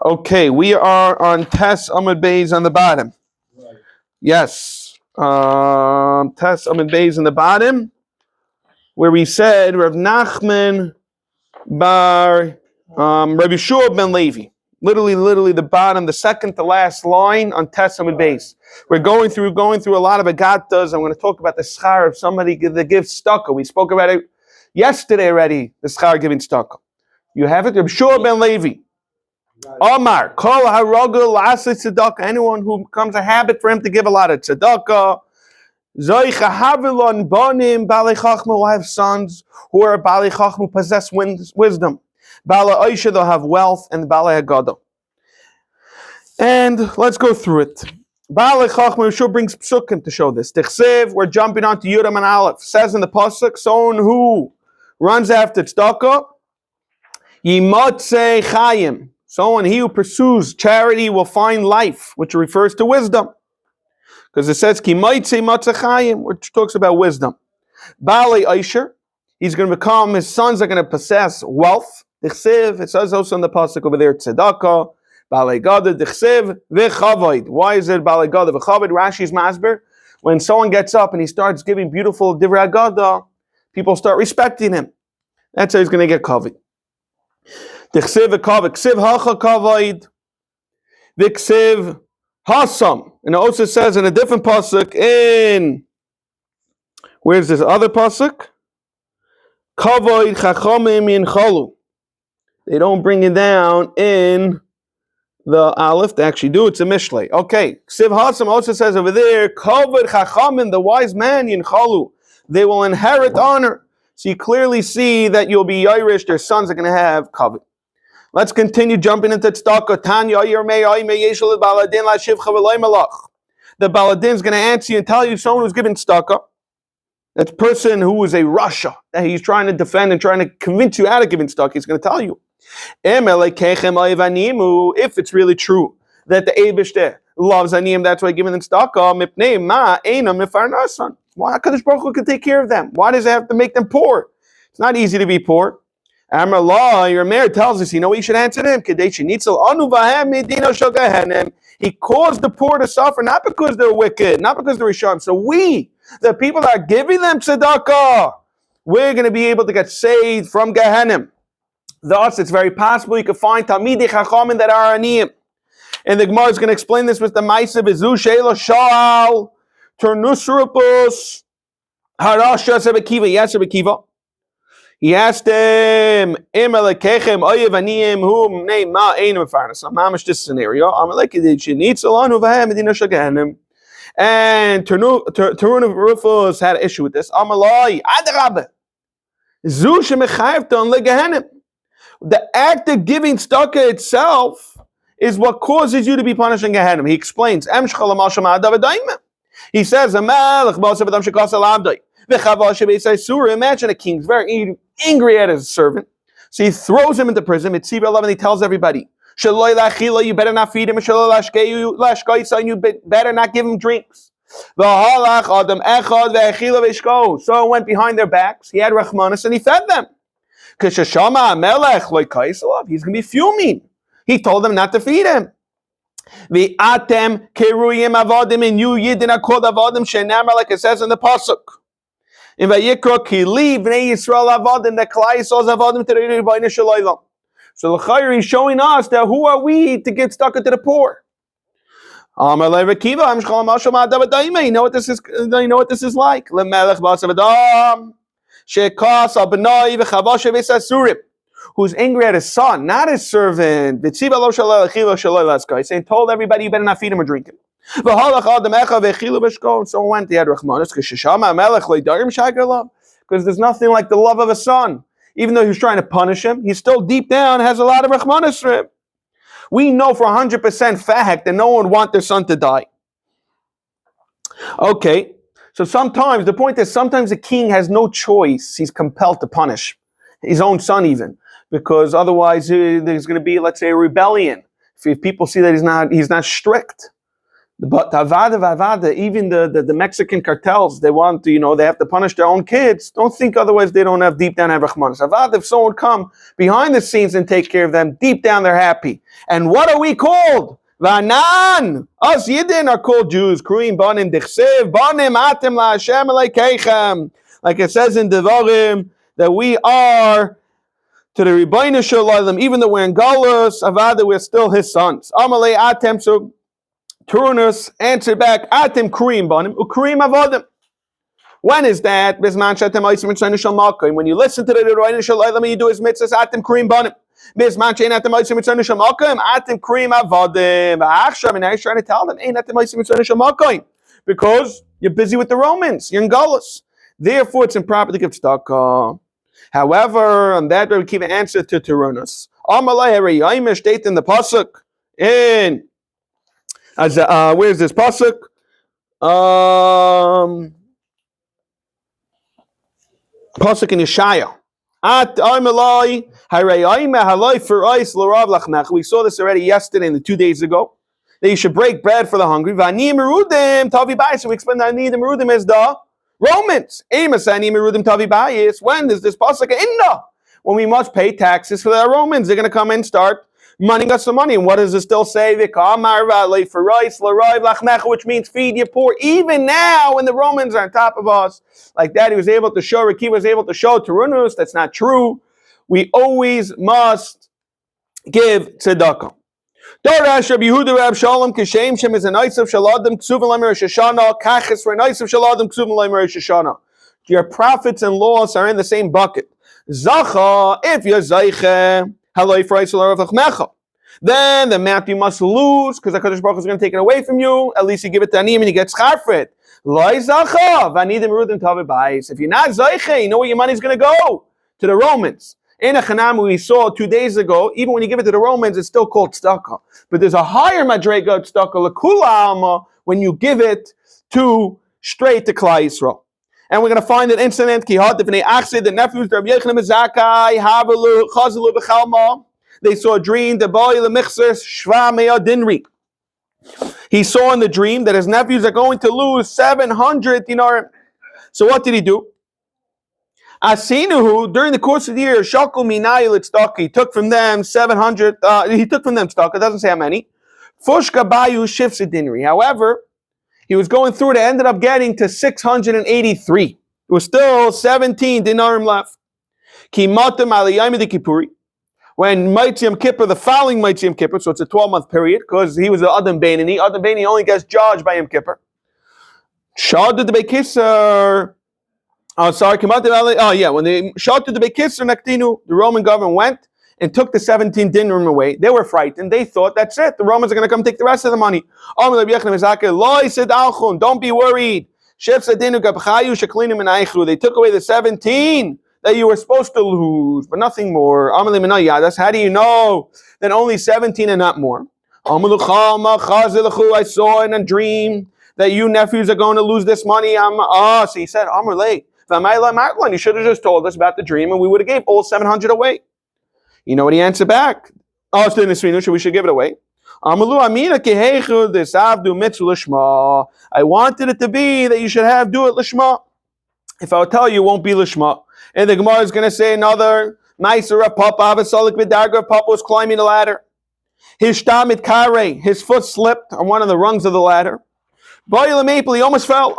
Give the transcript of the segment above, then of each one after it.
Okay, we are on Tes Amud Beis on the bottom. Right. Yes. Tes Amud Beis on the bottom, where we said Rav Nachman bar Rabbi Shua ben Levi. Literally the bottom, the second to last line on Tes Amud Beis. We're going through a lot of agatas. I'm going to talk about the schar of somebody that gives tzedakah. We spoke about it yesterday already, the schar giving tzedakah. You have it? Rabbi Shua ben Levi. Omar, kol harogel la'aseh tzedakah. Anyone who becomes a habit for him to give a lot of tzedakah. Zoicha havilon bonim balei chachma will have sons who are balei chachma, possess wisdom. Balei oisha, they'll have wealth, and balei haggadah. And let's go through it. Balei chachma, Yeshua brings psukim to show this. Tichsev, we're jumping onto Yudam and Aleph. Says in the pasuk, someone who runs after tzedakah, yimotze chayim. Someone, he who pursues charity will find life, which refers to wisdom. Because it says, Ki maitze matzachayim, which talks about wisdom. Balei Aisher, he's going to become, his sons are going to possess wealth. Dichsev, it says also in the pasuk over there, tzedakah. Balei Gada, Dichsev, v'chavoid. Why is it Balei Gada, v'chavoid? Rashi's masber. When someone gets up and he starts giving beautiful divrei Gada, people start respecting him. That's how he's going to get kavod. Dichsev v'kavod, ksiv hacha kavod, v'ksiv hasam. And it also says in a different pasuk where's this other pasuk? Kavod chachamim yinchalu. They don't bring it down in the Aleph. They actually do. It's a mishlei. Okay. Ksiv hasam also says over there, kavod chachamim, the wise man yinchalu. They will inherit honor. So you clearly see that you'll be Irish. Their sons are going to have kavod. Let's continue jumping into tzedakah. Tanya Yirmei Aimei Yeshel Baladin LaShivcha V'Loi Malach. The Baladin is going to answer you and tell you someone who's giving tzedakah. That person who is a Rasha, that he's trying to defend and trying to convince you out of giving tzedakah, he's going to tell you. If it's really true that the Eibishter loves Aniyim, that's why giving them tzedakah. Mipnei Ma Einam Mifarnasan. Why HaKadosh Baruch Hu can take care of them? Why does it have to make them poor? It's not easy to be poor. Amar Allah, your mayor tells us, you know what you should answer him? He caused the poor to suffer, not because they're wicked, not because they're Rishon. So we, the people that are giving them tzedakah, we're going to be able to get saved from Gehenna. Thus, it's very possible you can find Talmidei Chachamim that are Aniyim. And the Gemara is going to explain this with the Maisa Bezu Sheila Shal Turnusrupus Harasha Sebekiva. Yes, Sebekiva. He asked him, Mamish this scenario. And Tarun Rufus had an issue with this. The act of giving tzedakah itself is what causes you to be punished in Gehenna. He explains. He says, imagine a king's very angry at his servant. So he throws him into prison. Mitzvah 11, he tells everybody, you better not feed him, you better not give him drinks. So went behind their backs. He had Rachmanis and he fed them. He's going to be fuming. He told them not to feed him. And you yidin are called avadim shenamar, like it says in the pasuk. In Vayikra Kili Bnei Yisrael Avadim, that Klai Yisrael's Avadim to the Rebbeinu Shalaylam. So the Chayr is showing us that who are we to get stuck into the poor? You know what this is? You know what this is like? Who's angry at his son, not his servant. Saying, told everybody you better not feed him or drink him. So went the Rachmanis because there's nothing like the love of a son. Even though he was trying to punish him, he still deep down has a lot of Rachmanis for him. We know for 100% fact that no one would want their son to die. Okay, so sometimes, the point is sometimes a king has no choice. He's compelled to punish his own son even, because otherwise there's going to be, let's say, a rebellion. If people see that he's not strict. But even the Mexican cartels, they want to, they have to punish their own kids. Don't think otherwise they don't have deep down have Rachmanis. Avada, if someone come behind the scenes and take care of them, deep down they're happy. And what are we called? Vanan. Us Yidden are called Jews. Kruim banim dichsev banim atem la Hashem aleikeichem. Like it says in Devarim that we are to the Rebbeinu Shalom, even though we're in Galus, Avada, we're still his sons. Amalei atem, so Turnus answered back, Atem Kurim Banim, Ukrim Avodim. When is that? When you listen to the Rebbeinu Shalom, you do his mitzvahs, Atem Kurim Banim. Atem Kurim Avodim. And now he's trying to tell them, because you're busy with the Romans, you're in Galus. Therefore, it's improper to give tzedakah. However, on that we keep an answer to Turnus. Amalei Harayim state in the pasuk in. Where's this pasuk? Pasuk in Yeshaya. We saw this already yesterday and 2 days ago. That you should break bread for the hungry. So we explained that Ani Merudim is the Romans. When is this pasuk? Inna. When we must pay taxes for the Romans, they're going to come and start money us some money. And what does it still say? Which means feed your poor. Even now when the Romans are on top of us. Like that, he was able to show, Raki was able to show Turnus, that's not true. We always must give tzedakah. Dorash Rabbi Yehuda Rab Shalom Kishem Shem is an Isav Shaladim Ksuvim Lamer Shoshana Kachis for an Isav Shaladim Ksuvim Lamer Shoshana. Your prophets and laws are in the same bucket. Zacha, if you're Zayche, then the amount you must lose, because HaKadosh Baruch Hu is going to take it away from you. At least you give it to Aniyim and you get schar for it. If you're not Zayche, you know where your money is going to go? To the Romans. In a Chanam we saw 2 days ago, even when you give it to the Romans, it's still called tzedakah. But there's a higher madrega tzedakah l'kula alma when you give it to straight to Klal Yisrael. And we're going to find an incident. The nephews of Yechon Zakai Havelu Chazelu B'Chalma. They saw a dream. The boy the mixer Shva Meya Dinri. He saw in the dream that his nephews are going to lose 700 dinar. So what did he do? Asinuhu during the course of the year Shaku Minayil Tzedakah. He took from them 700. He took from them tzedakah. It doesn't say how many. Fushka Bayu Shifs Dinri. However, he was going through it, ended up getting to 683. It was still 17 dinarim left. Ki matam aliyayim de Kippuri. When Mitzvah Kippur, the following Mitzvah Kippur, so it's a 12-month period, because he was an Adam Beinani. Adam Beinani only gets judged by Yom Kippur. Shad the Bekisser. Oh, sorry. When they shot to the Bekisser Naktinu, the Roman government went and took the 17 dinrim away. They were frightened. They thought, that's it. The Romans are going to come take the rest of the money. Don't be worried. They took away the 17 that you were supposed to lose, but nothing more. That's how do you know that only 17 and not more? I saw in a dream that you nephews are going to lose this money. So he said, you should have just told us about the dream and we would have gave all 700 away. You know what he answered back? We should give it away. I wanted it to be that you should have do it lishma. If I would tell you, it won't be lishma. And the Gemara is going to say another nicer Papa Papa was climbing the ladder. His shtamit kare, his foot slipped on one of the rungs of the ladder. He almost fell. He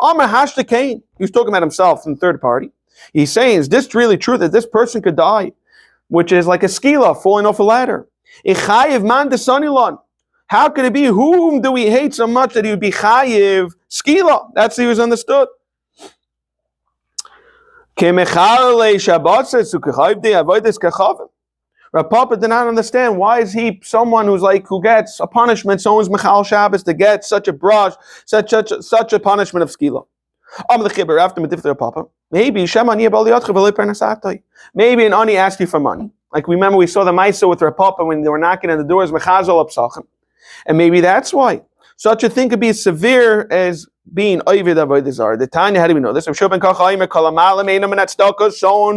was talking about himself in the third party. He's saying, is this really true that this person could die? Which is like a skila falling off a ladder. How could it be? Whom do we hate so much that he would be chayiv skila? That's how he was understood. Rav Papa did not understand why is he someone who gets a punishment, someone's Michal Shabbos to get such a brush, such a punishment of skila. Maybe an ani asked you for money. Like remember we saw the Maisa with Rav Papa when they were knocking on the doors, Mechazol Apsachim. And maybe that's why. Such a thing could be as severe as being Ovid Avodah Zarah. The Tanya, how do we know this? Someone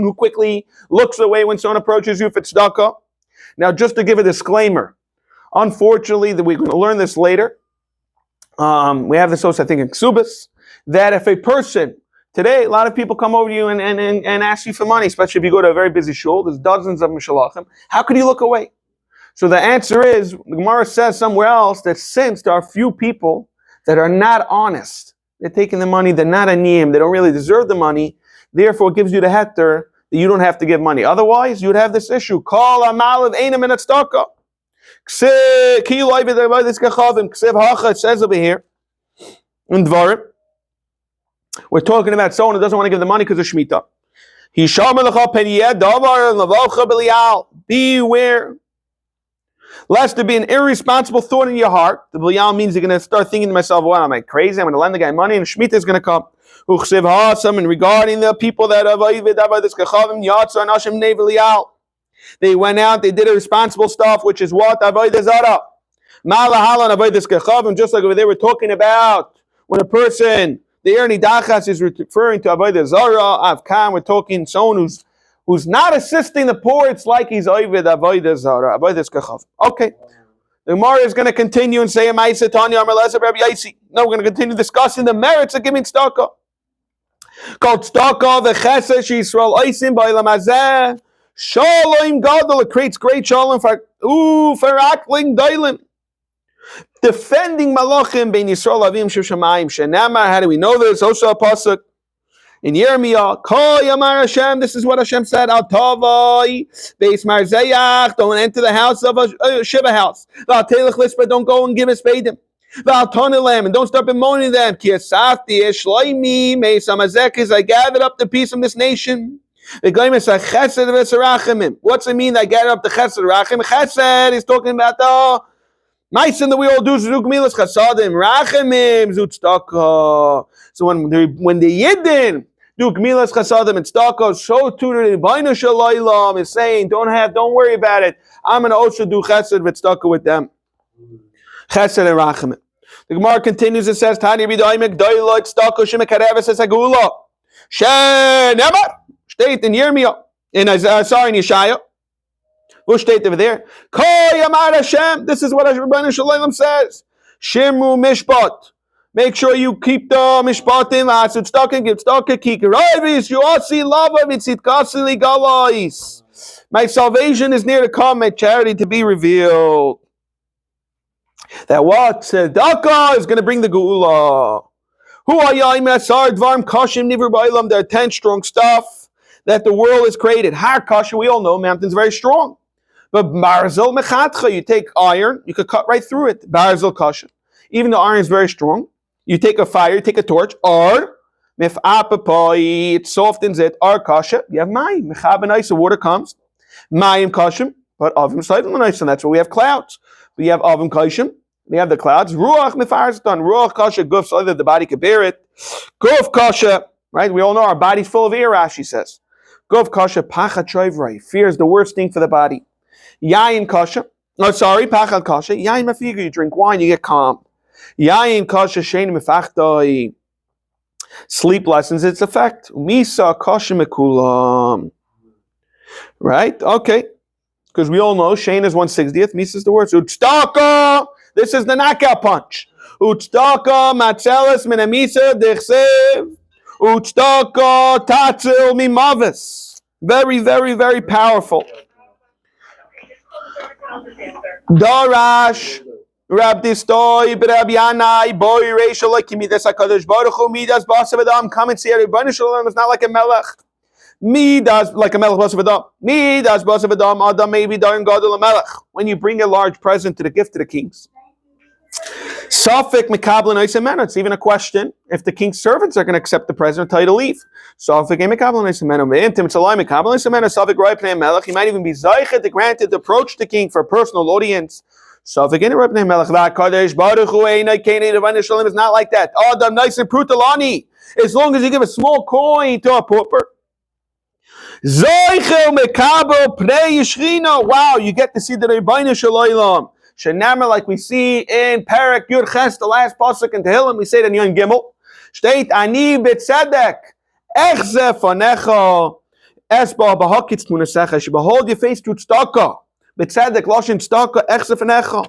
who quickly looks away when someone approaches you for tzedakah. Now, just to give a disclaimer, unfortunately, we're going to learn this later. We have this also, I think, in Ksubas, that if a person, today, a lot of people come over to you and ask you for money, especially if you go to a very busy shul, there's dozens of mishalachim. How could you look away? So the answer is, the Gemara says somewhere else that since there are few people that are not honest, they're taking the money, they're not aniyim, they don't really deserve the money, therefore it gives you the heter that you don't have to give money. Otherwise, you would have this issue. Call amal einam and tzedakah. It says over here in Dvarim, we're talking about someone who doesn't want to give the money because of Shemitah. Beware, lest there be an irresponsible thought in your heart. The B'lial means you're going to start thinking to myself, well, am I crazy? I'm going to lend the guy money and Shemitah is going to come. And regarding the people that they went out, they did irresponsible stuff, which is what? Avodah Zarah. Just like over there, we're talking about when a person, the Erni Dachas is referring to Avodah Zarah, Avkan, we're talking someone who's not assisting the poor, it's like he's Avodah Zarah, Avodah Zachav. Okay. The Gemara is going to continue and say, no, we're going to continue discussing the merits of giving tzedakah. Called tzedakah v'chesed sheYisrael oisim ba'olam hazeh. Shalom gadol, it creates great shalom for akling dailim. Defending malachim bein Yisrael avim shushamayim shenamar. How do we know this? Also a pasuk in Yirmiyah. Kol yamar Hashem. This is what Hashem said. Al tavai beis marzayach. Don't enter the house of a shiva house. Val telech lispa. Don't go and give us peidim. Val tonilam, and don't start bemoaning them. Ki asafti eshloimi meis amazekis. I gathered up the peace of this nation. What's it mean that I gathered up the chesed rachim? Chesed is talking about the nice and that we all do zuk milas chasadim rachimim zutstaka. So when the yidden do milas chasadim and tzedakah, so too the Rebbeinu Shalom is saying, don't worry about it. I'm going to also do chesed with tzedakah with them. Chesed and rachimim. The Gemara continues and says, Tani b'daimek doilot tzedakah shemekareves esagula. Shenemar. State in Yirmiyah, in Yeshaya. What state over there? Kol Yamar Hashem. This is what Rebbeinu Shalom says. Shimru mishpat. Make sure you keep the mishpatim. Asut tzedakah, give tzedakah. Kikaravis. You all see lava mitzitkasili galais. My salvation is near to come. My charity to be revealed. That what tzedakah is going to bring the geula. Who are Yaim Asar Dvarm Kashim Nivur Bailam? There are 10 strong stuff that the world has created. Har kasha, we all know, mountain's very strong. But barzel mechatcha, you take iron, you could cut right through it. Barzel kasha. Even though iron is very strong, you take a fire, you take a torch, or mif'apapai, it softens it, or kasha, you have mayim. Mechabanai, so water comes. Mayim kashim, but avim saidim, and that's why we have clouds. We have avim kashim, we have the clouds. Ruach mefarzatan, ruach kasha, guf, so that the body can bear it. Guf kasha, right? We all know our body's full of air, Rashi says. Gov kasha pachat shovrei. Fear is the worst thing for the body. Yayin kasha. Pachat kasha. Yayin mafiga. You drink wine, you get calm. Yayin kasha shein mefachdai. Sleep lessens its effect. Misa kasha mekulam. Right? Okay. Because we all know shein is 1/60th. Misa is the worst. Utstaka. This is the knockout punch. Utstaka matzelis min amisa dechsev. Utstaka tatzil mimavis. Very, very, very powerful. Darash Rabdistoi B'Rab Yanai Boy Reishal like Midas HaKadosh Baruch Hu Midas Basav Adam. Come and see it. Rebbeinu Shalom is not like a melech. Midas like a melech Basav Adam. Midas Basav Adam Adam maybe Darin Gadol Melech. When you bring a large present to the gift to the kings. Safek Mekabel and Oisemena. It's even a question if the king's servants are going to accept the present or tell you to leave. Safek Mekabel and Oisemena. Intim Tzalai Mekabel and Oisemena. Safek Roy Pnei Melech. He might even be Zaychet to granted to approach the king for a personal audience. Safek in Roy Pnei Melech. V'Kadosh Baruch Hu Einai Kenei Rebbeinu Shalom is not like that. Adam nice and prutalani. As long as you give a small coin to a pauper. Zaychel Mekabel Pnei Yishrina. Wow, you get to see the Rebbeinu Shalom. Shenamar, like we see in Parak Yud Ches, the last pasuk in Tehillim, we say it in Yom Gimel. State ani b'tzedek echze fanecha esba b'hakitz tunesecha. She behold your face to tzedakah b'tzedek loshin tzedakah echze fanecha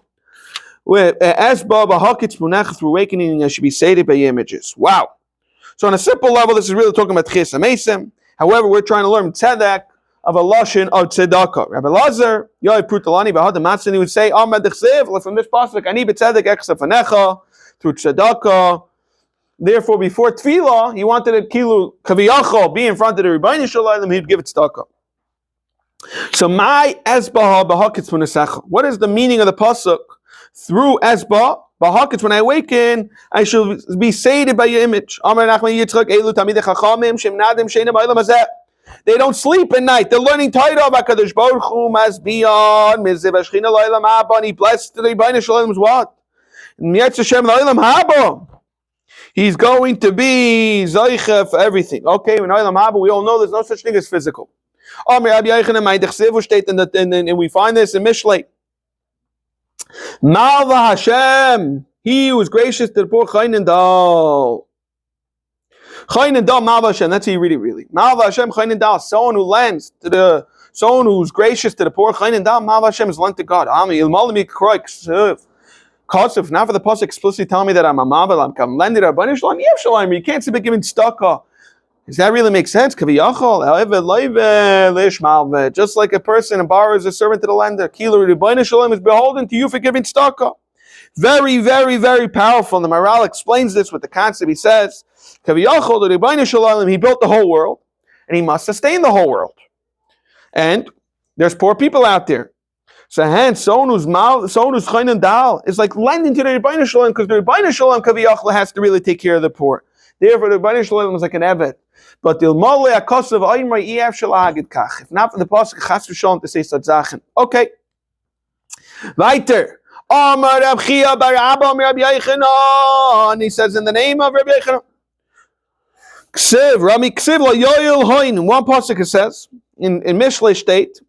Esba b'hakitz munach through awakening, should be sated by images. Wow. So on a simple level, this is really talking about Chis Amesim. However, we're trying to learn tzedek of a lashon of tzedakah. Rabbi Lazar, Yoy Prutalani, Bahad Matzin, he would say, Ahmed Dechsev, from this pasuk, Ani b'tzedek echsefanecha, through tzedakah. Therefore, before tefillah, he wanted a kilu kaviyachol be in front of the Rebbeinu Shalom, he'd give it tzedakah. So my esba b'hakitz munasecha. What is the meaning of the pasuk? Through esba b'hakitz, when I awaken, I shall be sated by your image. They don't sleep at night. They're learning Torah. HaKadosh Baruch Hu Masbiyan Miziv Ashchina L'Olam Haba. And he blessed the Rebbeinu Shalom's what? Mietz Hashem L'Olam Haba. He's going to be Zaycha for everything. Okay, in L'Olam Haba, we all know there's no such thing as physical. And we find this in Mishlei. Malva Hashem, he who is gracious to the poor, Chayin and Dal. Chayin and Dal, Malva Hashem, that's how you read it really. Malva Hashem, Chayin and Dal, someone who lends to the, someone who's gracious to the poor, Chayin and Dal, Malva Hashem is lent to God. Kosef, not for the pasuk explicitly telling me that I'm a Mavel, I'm lending to Rabbeinu Shalom, Yevshalayim, you can't say about giving tzedakah. Does that really make sense? Just like a person borrows a servant to the lender. Kilu Rebbeinu Shalom is beholden to you for giving tzedakah. Very, very, very powerful. The Maral explains this with the concept. He says, Kaviyachol, the Rebbeinu Shalom, he built the whole world, and he must sustain the whole world. And there's poor people out there. So hence, someone who's chayin and dal is like lending to the Rebbeinu Shalom, because the Rebbeinu Shalom Kaviyachol has to really take care of the poor. Therefore, the Rebbeinu Shalom is like an evet. But the Ilmole Akosav Aymar Ef Shalagid Kach. If not for the pasuk Chas v'Shalom to say such zachen. Okay. Weiter. Amar Rab Chia bar Abba Amar Rab Yochanan. He says in the name of Rabbi Yochanan. Ksiv Rami Ksiv La Yoyel Hoin. In one pasuk it says in Mishlei state,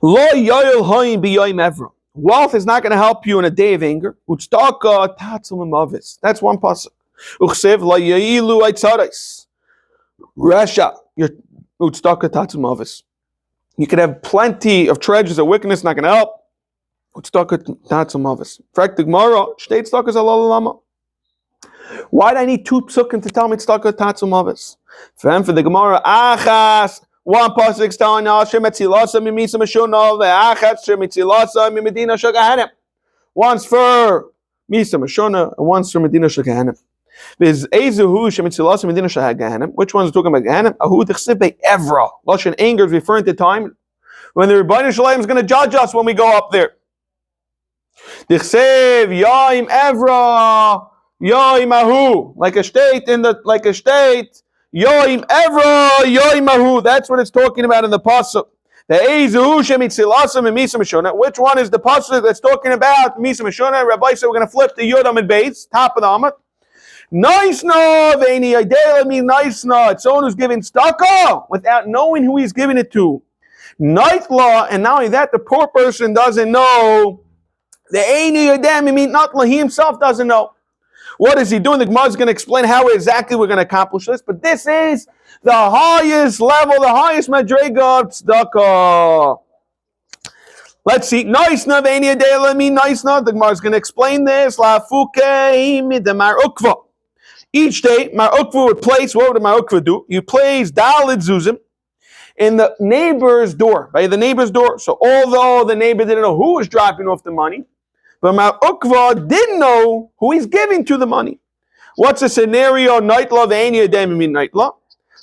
Lo Yoyel Hoin B'Yoyim Evra. Wealth is not going to help you in a day of anger. Utztaka tatzum mavis. That's one pasuk. Uchsev la ya'ilu aitzarais. Rasha. Utztaka tatzum mavis. You could have plenty of treasures of wickedness, not going to help. Utztaka tatzum mavis. Frak the Gemara. Shtei tztakas alal lama. Why do I need two psukim to tell me tztaka tatzum mavis? For the Gemara, achas. One pasuk is telling us shemetzilasa mimisa meshuna ve'achat shemetzilasa mimedina shagahanim. Once for misa meshuna and once for medina shagahanim. There's ezuhu shemetzilasa medina shagahanim. Which one's talking about gahanim? Ahu t'chsib be'evra. Lashon anger is referring to time when the Rebbeinu Shalom is going to judge us when we go up there. T'chsib yaim evra yaim ahu, like a state Yoim Evra, Yoim Ahu. That's what it's talking about in the pasuk. The Ezu Shemitzilasam and Misa Mishona. Which one is the pasuk that's talking about Misa Mishona? Rabbi said we're going to flip the Yodam and Beis, top of the Amud. Nice no, Veni Idela mean nice no. It's someone who's giving tzedakah without knowing who he's giving it to. Night law, and not only that, the poor person doesn't know. The Eini Yodam, mean not he himself doesn't know. What is he doing? The Gemara is going to explain how exactly we're going to accomplish this. But this is the highest level, the highest madrega of tzedakah. Let's see. Nice na v'eni adela mi nice na. The Gemara is going to explain this. La fukei midem mar ukva. Each day, mar ukva would place. What would mar ukva do? You place dalid zuzim in the neighbor's door, by the neighbor's door. So although the neighbor didn't know who was dropping off the money, but Mar Ukva didn't know who he's giving to the money. What's the scenario? Nightla v'eni adem min nightla.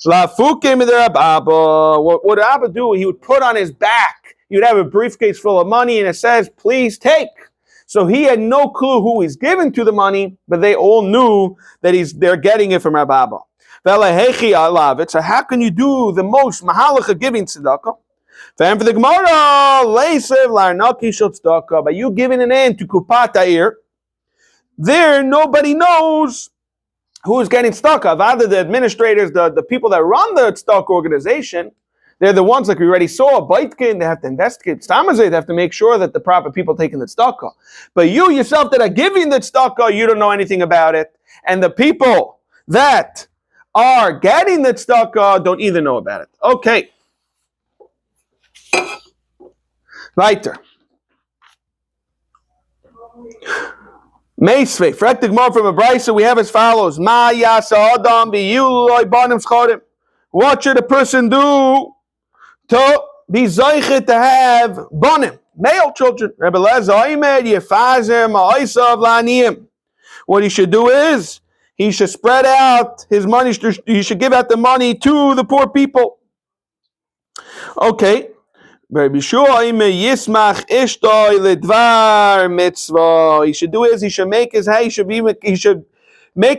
La fuke midar Abba. What would Abba do? He would put on his back. You'd have a briefcase full of money, and it says, "Please take." So he had no clue who he's giving to the money, but they all knew that they're getting it from Rabbi Abba. So how can you do the most mahalach of giving tzedakah? For the Gemara, by you giving an end to Kupat Ha'ir, there nobody knows who's getting tzedakah. Rather, the administrators, the people that run the tzedakah organization, they're the ones like we already saw, Baitkin, they have to investigate. Stamazay, they have to make sure that the proper people taking the tzedakah. But you yourself that are giving the tzedakah, you don't know anything about it. And the people that are getting the tzedakah don't either know about it. Okay. Weiter. Meisve, frektig more from a brisa we have as follows: Ma yasa adam biyuloi banim schodim. What should a person do to be zeichet to have banim, male children? Rebbe Lezer Oimed yefazim ha'osav la'aniyim. What he should do is he should spread out his money. He should give out the money to the poor people. Okay. He should do is he should make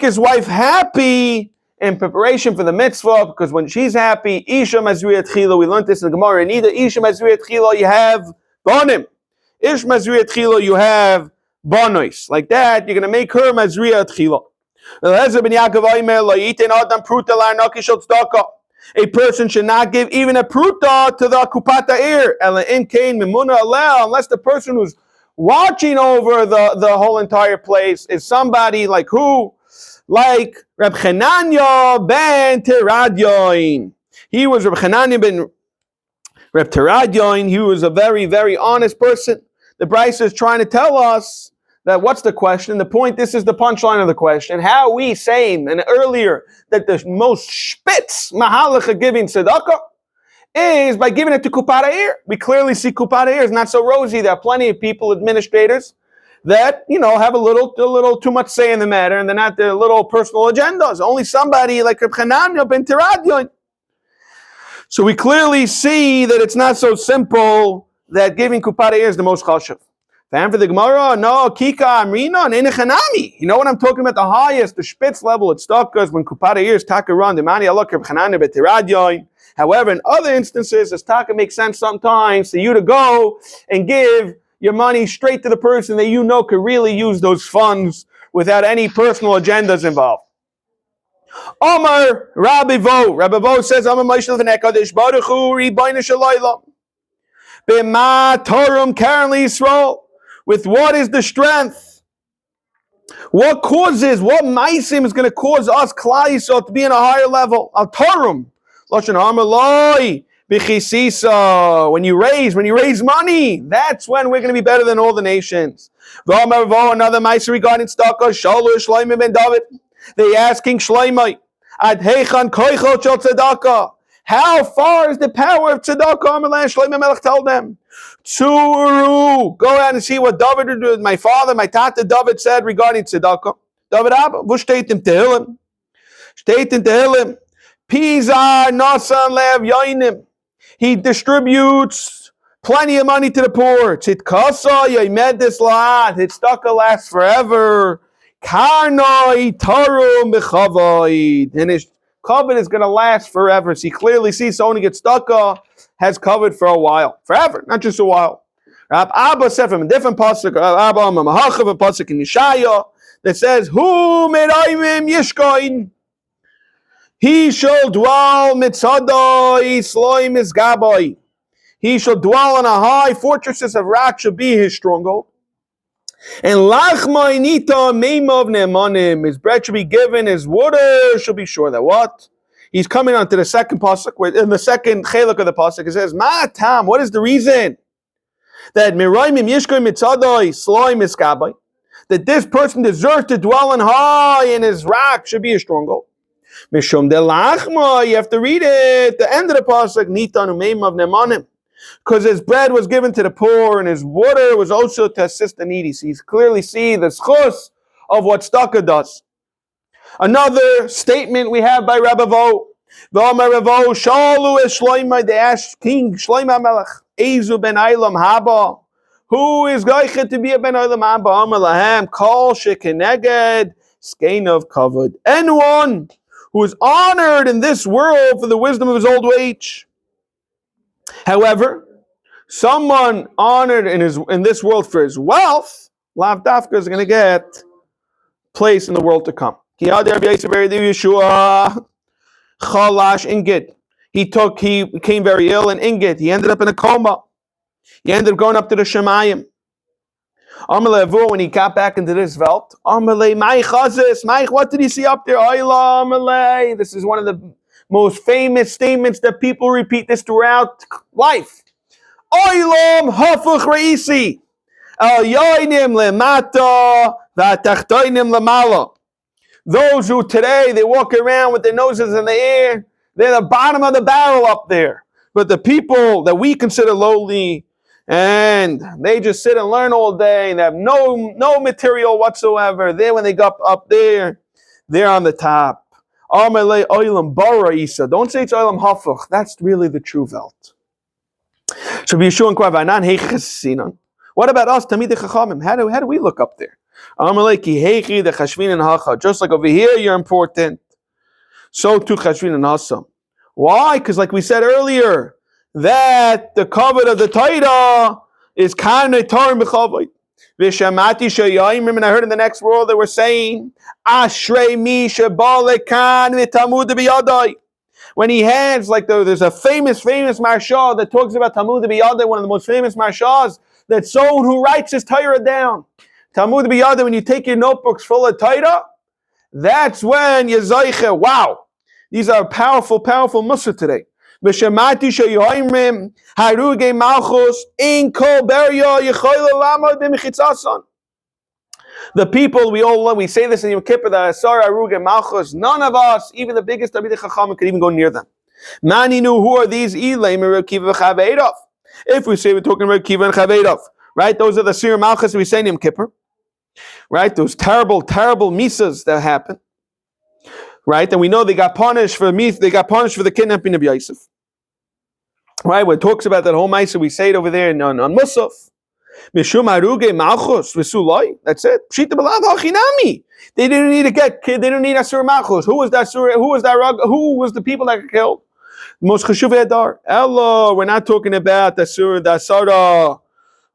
his wife happy in preparation for the mitzvah, because when she's happy, Isha Mazriyat Chila, we learned this in the Gemara, and either Isha Mazriyat Chila you have Bonim, Ish Mazriyat Chila you have Bonois. Like that, you're going to make her Mazriyat Chila. A person should not give even a pruta to the kupata ir, unless the person who's watching over the whole entire place is somebody like who? Like Reb Chananya ben Teradyoin. He was Reb Chananya ben Reb Teradyoin. He was a very, very honest person. The Brisa is trying to tell us that what's the question? The point, this is the punchline of the question. How are we saying, and earlier, that the most spitz mahalach of giving tzedakah is by giving it to Kupat Ha'ir. We clearly see Kupat Ha'ir is not so rosy. There are plenty of people, administrators, that, have a little too much say in the matter, and they're not their little personal agendas. Only somebody like Reb Chananya ben Teradyon. So we clearly see that it's not so simple that giving Kupat Ha'ir is the most chashuv. And for the Gemara, no, Kika Amrina and Enechanami. You know what I'm talking about? The highest, the spitz level, it's Takas when Kupat Ha'ir is Taka run, the Mani Allah Reb Chananya ben Teradyon. However, in other instances, as Taka makes sense sometimes for you to go and give your money straight to the person that you know could really use those funds without any personal agendas involved. Omar Rabbi Vo says, Omar Moshe V'nekadosh Baruch Hu Ribono Shalayla B'ma Torum Karen Yisrael. With what is the strength? What maisim is going to cause us Klal Yisrael to be in a higher level? Al Torum. Lashon Hamaloi. When you raise money, that's when we're going to be better than all the nations. Another ma'aser regarding tzedakah. Shalu Shlomo ben David. They ask King Shlomo, Ad heichan koichot shel tzedakah. How far is the power of tzedakah? Shlomo Melech tell them, Tsuru. Go out and see what David did. My father, my tata David said regarding tzedakah. David Abba, wo steht im Tehillim? Steht in Tehillim. Pizar nasan lev yoinim. He distributes plenty of money to the poor. Tzidkasa yoimed this lot. Tzedakah lasts forever. Karnoi tarum b'chavoid. And his covet is going to last forever. So you clearly see someone who gets tzedakah has covered for a while. Forever, not just a while. Rab Abba said from a different pasuk, Abba Mahachav, a pasuk in Yeshaya, that says, Hu merayim yishkoin. He shall dwell mitzadoi sloim isgaboi. He shall dwell on a high fortresses of rock shall be his stronghold. And lachma inita meimov ne'emanim. His bread shall be given, his water shall be sure. That what? He's coming on to the second pasuk, where in the second chelak of the pasuk, it says, Ma tam, what is the reason? That mirayim yishkoin mitzadoi sloim isgaboi. That this person deserves to dwell on high and his rock should be his stronghold. Mishum de lachma, you have to read it. The end of the pasuk, nitanu meimav nemanim, because his bread was given to the poor and his water was also to assist the needy. So you clearly see the schus of what tzedakah does. Another statement we have by Rabbi Vo. V'omer Ravo shalu es Shlomo. They asked King Shlomo Melech, Ezu ben Eilam haba. Who is goichet to be a ben Eilam haba? Amar lahem kol shekeneged skein of kavod. Anyone who is honored in this world for the wisdom of his old age. However, someone honored in this world for his wealth, Lav Dafka is going to get place in the world to come. Yeshua Chalash Ingid. He became very ill in Ingid. He ended up in a coma. He ended up going up to the Shemayim. When he got back into this Welt, what did he see up there? This is one of the most famous statements that people repeat this throughout life. Oilam hafuch reisi. El yoinim lemata v'atachtoinim lemala. Those who today, they walk around with their noses in the air, they're the bottom of the barrel up there. But the people that we consider lowly, and they just sit and learn all day, and have no material whatsoever, then when they go up there, they're on the top. Don't say it's oilam hafach. That's really the true Welt. So what about us, Tamidei Chachamim? How do we look up there? Just like over here, you're important. So too Chashvin and Hasa. Why? Because like we said earlier, that the covet of the Torah is Kanei Torah B'Chavod. V'shamati Shayayim. And I heard in the next world they were saying, Ashrei mi sheba lekan v'tamud b'yadai. When he hands, like there's a famous Marsha that talks about Talmud B'Yadai, one of the most famous Marshas, that someone who writes his Torah down. Talmud B'Yadai, when you take your notebooks full of Torah, that's when you zeiche. Wow, these are powerful Musa today. V'shemati sheyoimrim haruge malchus in kol beria yichoyle lamod b'mechitzason. The people we say this in Yom Kippur, that Asar Aruge Malchus, none of us, even the biggest Talmidei Chachamim, could even go near them. Mani knew who are these Ilay Reb Kiva v'Chaveidov. If we say we're talking about Kiva and Chaveidov, right? Those are the Sir Malchus we say in Yom Kippur, right? Those terrible misas that happen, right? And we know they got punished for the kidnapping of Yosef, right? When it talks about that whole misa, we say it over there on Musaf. Mishum haruge malchus v'sulai. That's it. Pshita b'lav hachinami. They didn't need Asur Malchus. Who was that? Who was the people that got killed? Most chashuv edar. Ella. We're not talking about the Asara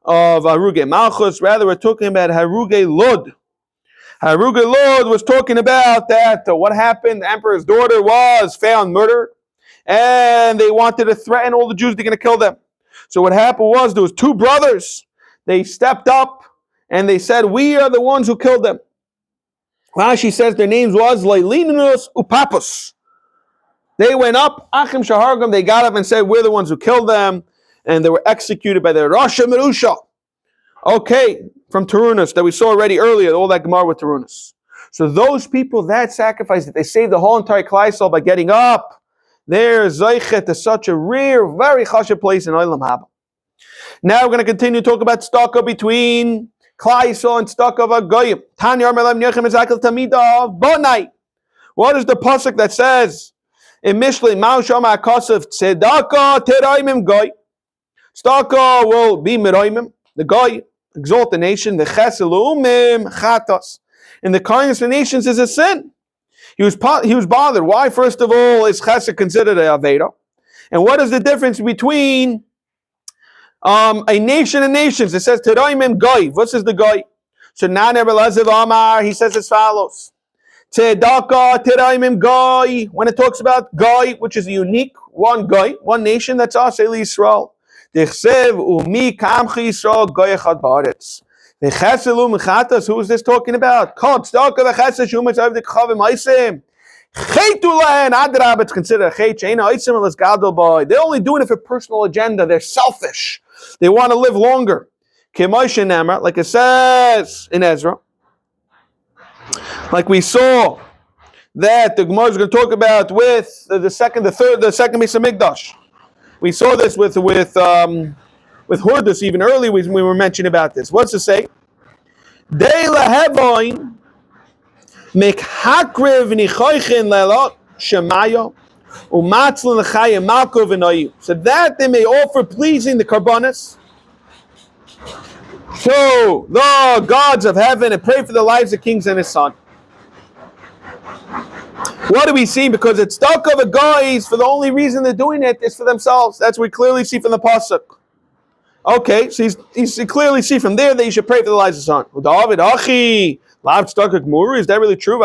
of haruge Malchus. Rather, we're talking about haruge Lod. Haruge Lod was talking about that. What happened? The emperor's daughter was found murdered, and they wanted to threaten all the Jews. They're going to kill them. So what happened was there was two brothers. They stepped up and they said, we are the ones who killed them. Rashi says their names was Leilinus Upapus. They went up, Achim Shahargam, they got up and said, we're the ones who killed them, and they were executed by the Rasha Merusha. Okay, from Tarunas, that we saw already earlier, all that Gemara with Tarunas. So those people that sacrificed, that they saved the whole entire Klaisel by getting up, they're Zeichet to such a rare, very chashiv place in Olam Haba. Now we're going to continue to talk about staka between Klal Yisrael and staka of Goyim. Tanya Amar Lam Yechem Ezakel Tamidav Bonai. What is the pasuk that says in Mishlei Ma'u Shama Akasav Tzedaka Teraimim Goy? Staka will be Meraimim, the Goy, exalt the nation. The Chesed L'umim Chatas. In the kindness of the nations is a sin. He was bothered. Why? First of all, is Chesed considered a Aveda? And what is the difference between a nation and nations? It says Teraimim Goy. What is the Goy? So now Amar, he says as follows. Tzedaka Teraimim Goy. When it talks about Goy, which is a unique one Goy, one nation, that's us, Eli Yisrael. Dechsev umi kamchi Yisrael Goy echad ba'aretz. The Chesed L'umim. Who is this talking about? Kod Tzedaka v'Chesed shumetz av dekchavim ha'isem. It's considered a chet. They're only doing it for personal agenda. They're selfish. They want to live longer. Like it says in Ezra, like we saw that the Gemara is going to talk about with the second Beis Hamikdash. We saw this with Hordus even earlier. We were mentioning about this. What's it say? De lahevoin. Mekhakrev nichoichin lelot shemayo umatzlin lechayim malko v'noyu, so that they may offer pleasing the karbonis to the gods of heaven and pray for the lives of kings and his son. What do we see? Because it's stuck of the guys, for the only reason they're doing it is for themselves. That's what we clearly see from the pasuk. Okay, so you clearly see from there that you should pray for the lives of his son. David Achi. Is that really true?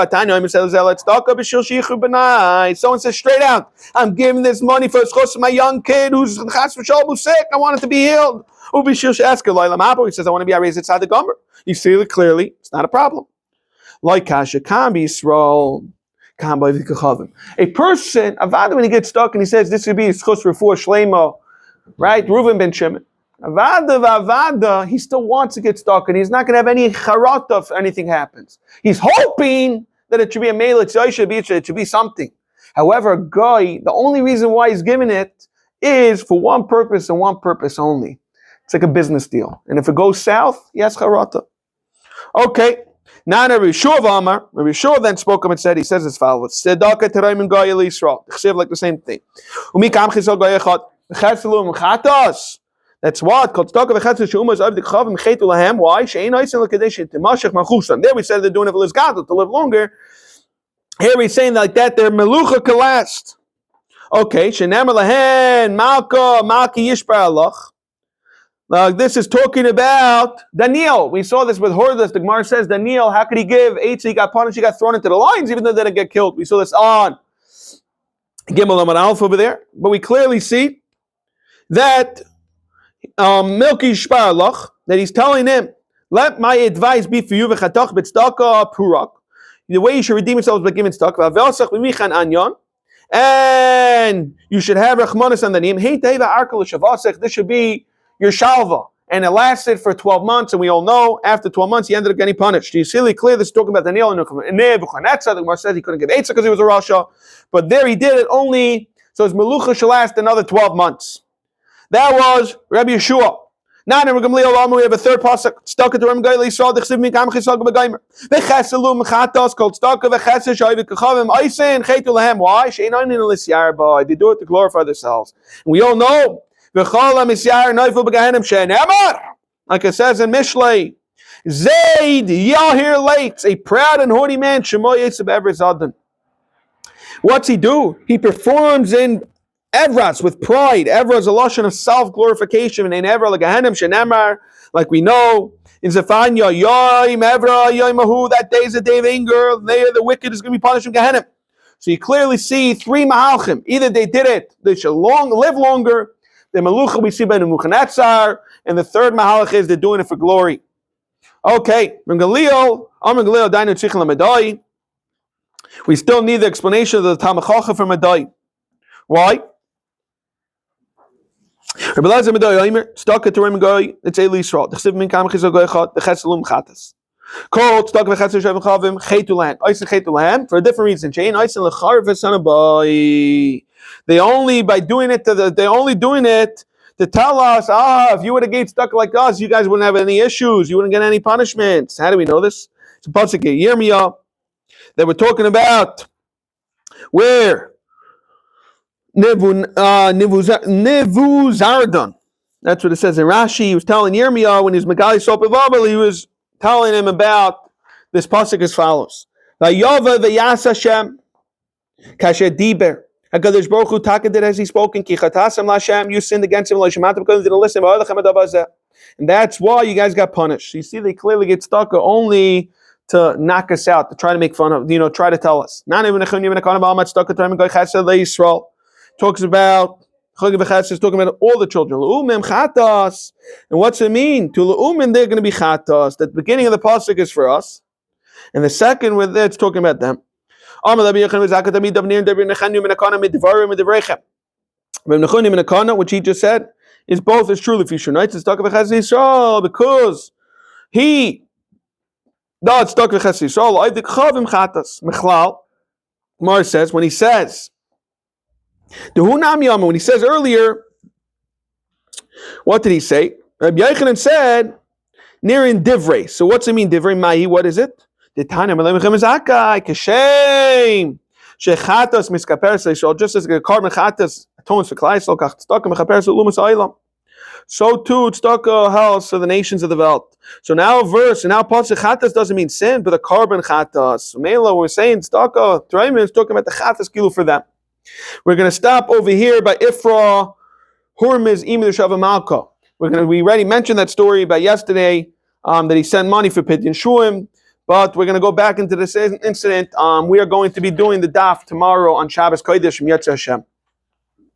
Someone says straight out, I'm giving this money for my young kid who's sick. I want it to be healed. He says, I want to be raised inside the gomer. You see it clearly, it's not a problem. Like Kasha can be Yisrael. A person, when he gets stuck and he says this would be his chus refuah shlema, right? Reuven ben Shimon. Avada, he still wants to get stuck, and he's not going to have any charata if anything happens. He's hoping that it should be a male, it should be something. However, a guy, the only reason why he's giving it is for one purpose and one purpose only. It's like a business deal. And if it goes south, yes, charata. Okay. Now Rabbi Yeshua then spoke up and said, he says as follows, Tzedakah tereim and goy Yisrael. Chsiv like the same thing. Umikam chisol goy echad. V'chetzelu m'chatas. That's what called tzedakah v'chetzelu she'uma zav dikchav m'chetu lahem. Why? She'ein oisin l'kadesh t'mashach machusan. There we said they're doing it for l'zgadol, to live longer. Here we're saying like that their melucha can last. Okay, she'nemer lahen malka yishbar alach. This is talking about Daniel. We saw this with Hordas. The Gemara says, Daniel, how could he give? He got punished, he got thrown into the lions, even though they didn't get killed. We saw this on Gimel Amar Alpha over there. But we clearly see that Milky Shparlach, that he's telling him, let my advice be for you, v'chatach b'tzedakah purak. The way you should redeem yourself is by giving tzedakah. V'avelsach v'michan anyon. And you should have rachmanis on the name. Hey, teva arkal shavasech. This should be your shalva, and it lasted for 12 months, and we all know after 12 months he ended up getting punished. Do you see really clear this is talking about Daniel and Nebuchadnezzar? The Gemara says he couldn't give Eitzah because he was a Rasha, but there he did it only so his melucha should last another 12 months. That was Rabbi Yeshua. Now in Gamliel we have a third pasuk. Stuck at the Ram Gaili saw the Chsiv Mikam Chisag Begaimer. Vecheselu Mechatos called Stuck of Vecheses Shayvik Kachavim Eisen Chetu Lahem. Why? Shein Einin Lisyarba. They do it to glorify themselves. And we all know. Like it says in Mishlei, Zayd Yahir Lates, a proud and haughty man, Shemo Yisab Evras Adon. What's he do? He performs in Evras with pride. Evras is a lotion of self-glorification. And in Evra Lagahanim Shenemar, like we know, in Zephaniah, Yoim Evra, Yoim Mahu, that day is a day of anger. There the wicked is going to be punished in Gehenim. So you clearly see three Mahalchim. Either they did it, they should live longer. The Melucha we see by Nebuchadnezzar, and the third Mahalach is they're doing it for glory. Okay, we still need the explanation of the Tamachacha for Madai. Why? Rabbi Elazar Madai, stuck at the Rim Goy, it's a Lisrael. The Chsiv Min Kam Chizog Goy Chat, the Cheselum Chatas. Called stuck with Chetzer Shavim Chavim, Chetulan, Eisen Chetulan, for a different reason. Chain Eisen Lecharv Sanabai. They only doing it to tell us, if you would have get stuck like us, you guys wouldn't have any issues. You wouldn't get any punishments. How do we know this? It's a pasuk Yirmiyah that we're talking about where Nebuzaradan. That's what it says in Rashi. He was telling Yirmiyah when he was Megali Sopavabel, he was telling him about this pasuk as follows. Vayova v'yas Hashem kasher diber. HaKadosh Baruch Hu Taka did as he spoke in Kichatasam Lashem, you sinned against him, Lashematam didn't listen, and that's why you guys got punished. You see, they clearly get stuck only to knock us out, to try to make fun of, try to tell us. Talks about talking about all the children. And what's it mean? To L'umin, they're going to be chatas. The beginning of the pasuk is for us, and the second with it's talking about them. What he just said is both is true. Because he does stuck with Yisrael. Mar says when he says when he says earlier, what did he say? Rabbi Yochanan said near in divrei. So what's it mean divrei? Mahi, what is it? The Tanya Melemechem Zakai Kashem Shechatos Miskaper Seishol, just as a carbon chatas atones for Klaisol, Kach Tzedakah Mechaper Lumas Oilam. So too Tzedakah helps for the nations of the world. So now verse, and now pasuk chatas doesn't mean sin, but a carbon chatas. Mela, we're saying Tzedakah Traim is talking about the chatas kilu for them. We're going to stop over here by Ifra Hurmiz Imid Shavamalka. We already mentioned that story about yesterday that he sent money for Pidyon Shuim. But we're going to go back into this incident. We are going to be doing the daf tomorrow on Shabbos Kodesh from Yetzer Hashem.